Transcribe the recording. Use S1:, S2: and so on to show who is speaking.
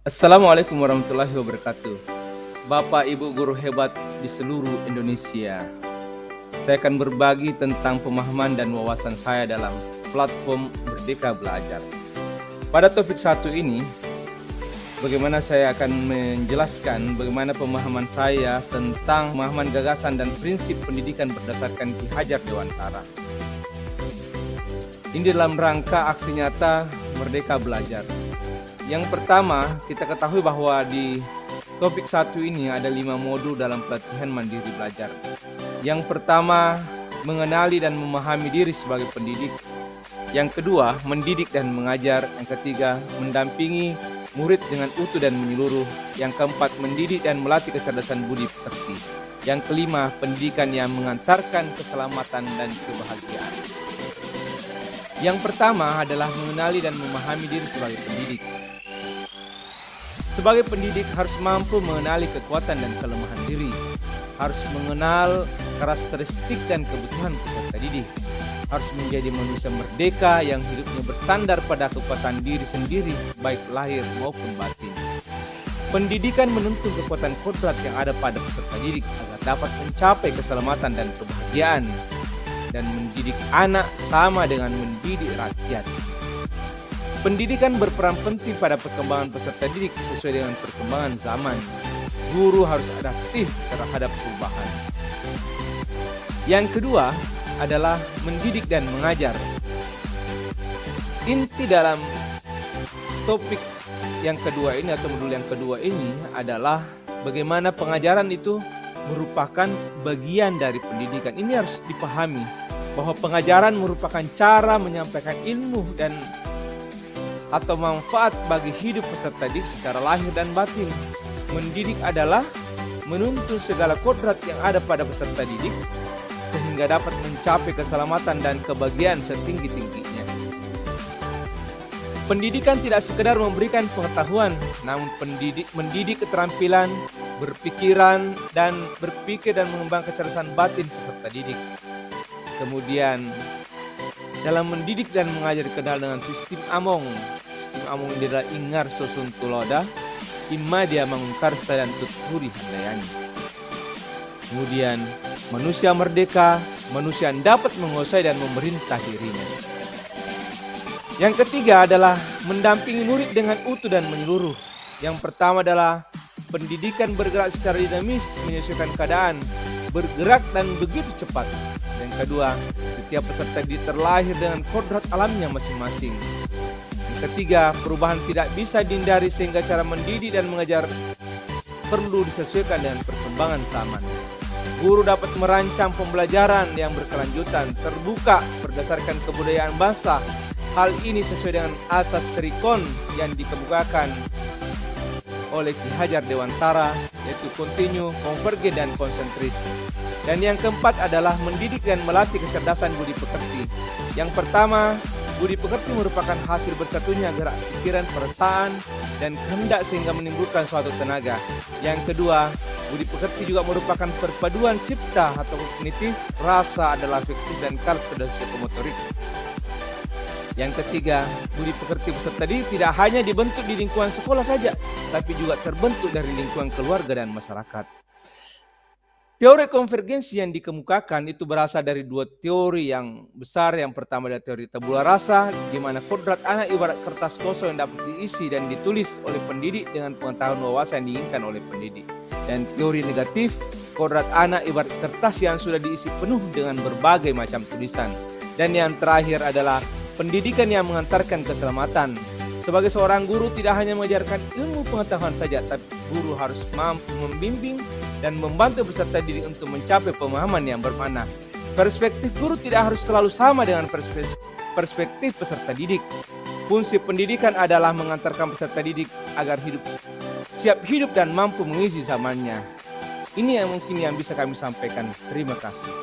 S1: Assalamualaikum warahmatullahi wabarakatuh. Bapak Ibu guru hebat di seluruh Indonesia. Saya akan berbagi tentang pemahaman dan wawasan saya dalam platform Merdeka Belajar. Pada topik satu ini, bagaimana saya akan menjelaskan bagaimana pemahaman saya tentang pemahaman gagasan dan prinsip pendidikan berdasarkan Ki Hajar Dewantara. Ini dalam rangka aksi nyata Merdeka Belajar. Yang pertama, kita ketahui bahwa di topik satu ini ada 5 modul dalam pelatihan mandiri belajar. Yang pertama, mengenali dan memahami diri sebagai pendidik. Yang kedua, mendidik dan mengajar. Yang ketiga, mendampingi murid dengan utuh dan menyeluruh. Yang keempat, mendidik dan melatih kecerdasan budi pekerti. Yang kelima, pendidikan yang mengantarkan keselamatan dan kebahagiaan. Yang pertama adalah mengenali dan memahami diri sebagai pendidik. Sebagai pendidik harus mampu mengenali kekuatan dan kelemahan diri, harus mengenal karakteristik dan kebutuhan peserta didik, harus menjadi manusia merdeka yang hidupnya bersandar pada kekuatan diri sendiri, baik lahir maupun batin. Pendidikan menuntut kekuatan kodrat yang ada pada peserta didik agar dapat mencapai keselamatan dan kebahagiaan, dan mendidik anak sama dengan mendidik rakyat. Pendidikan berperan penting pada perkembangan peserta didik sesuai dengan perkembangan zaman. Guru harus adaptif terhadap perubahan. Yang kedua adalah mendidik dan mengajar. Inti dalam topik yang kedua ini atau modul yang kedua ini adalah bagaimana pengajaran itu merupakan bagian dari pendidikan. Ini harus dipahami bahwa pengajaran merupakan cara menyampaikan ilmu dan atau manfaat bagi hidup peserta didik secara lahir dan batin. Mendidik adalah menuntun segala kodrat yang ada pada peserta didik sehingga dapat mencapai keselamatan dan kebahagiaan setinggi-tingginya. Pendidikan tidak sekedar memberikan pengetahuan, namun mendidik keterampilan, berpikiran dan berpikir dan mengembangkan kecerdasan batin peserta didik. Kemudian dalam mendidik dan mengajar dikenal dengan sistem Among. Sistem Among ini adalah Ingar Sosun Tuloda, Imadia Mangunkarsa dan Tuturi Handayani. Kemudian manusia merdeka, manusia yang dapat menguasai dan memerintah dirinya. Yang ketiga adalah mendampingi murid dengan utuh dan menyeluruh. Yang pertama adalah pendidikan bergerak secara dinamis, menyesuaikan keadaan, bergerak dan begitu cepat. Yang kedua, setiap peserta didik terlahir dengan kodrat alamnya masing-masing. Yang ketiga, perubahan tidak bisa dihindari sehingga cara mendidik dan mengajar perlu disesuaikan dengan perkembangan zaman. Guru dapat merancang pembelajaran yang berkelanjutan, terbuka berdasarkan kebudayaan bangsa. Hal ini sesuai dengan asas Trikon yang dikemukakan oleh Ki Hajar Dewantara, yaitu kontinu, konvergen, dan konsentris. Dan yang keempat adalah mendidik dan melatih kecerdasan budi pekerti. Yang pertama, budi pekerti merupakan hasil bersatunya gerak pikiran, perasaan, dan kehendak sehingga menimbulkan suatu tenaga. Yang kedua, budi pekerti juga merupakan perpaduan cipta atau kognitif, rasa adalah afektif dan kalsa dan psikomotorik. Yang ketiga, budi pekerti peserta didik tidak hanya dibentuk di lingkungan sekolah saja, tapi juga terbentuk dari lingkungan keluarga dan masyarakat. Teori konvergensi yang dikemukakan itu berasal dari dua teori yang besar. Yang pertama adalah teori tabula rasa, di mana kodrat anak ibarat kertas kosong yang dapat diisi dan ditulis oleh pendidik dengan pengetahuan wawasan yang diinginkan oleh pendidik. Dan teori negatif, kodrat anak ibarat kertas yang sudah diisi penuh dengan berbagai macam tulisan. Dan yang terakhir adalah pendidikan yang mengantarkan keselamatan. Sebagai seorang guru tidak hanya mengajarkan ilmu pengetahuan saja, tapi guru harus mampu membimbing dan membantu peserta didik untuk mencapai pemahaman yang bermakna. Perspektif guru tidak harus selalu sama dengan perspektif peserta didik. Fungsi pendidikan adalah mengantarkan peserta didik agar siap hidup dan mampu mengisi zamannya. Ini yang mungkin yang bisa kami sampaikan. Terima kasih.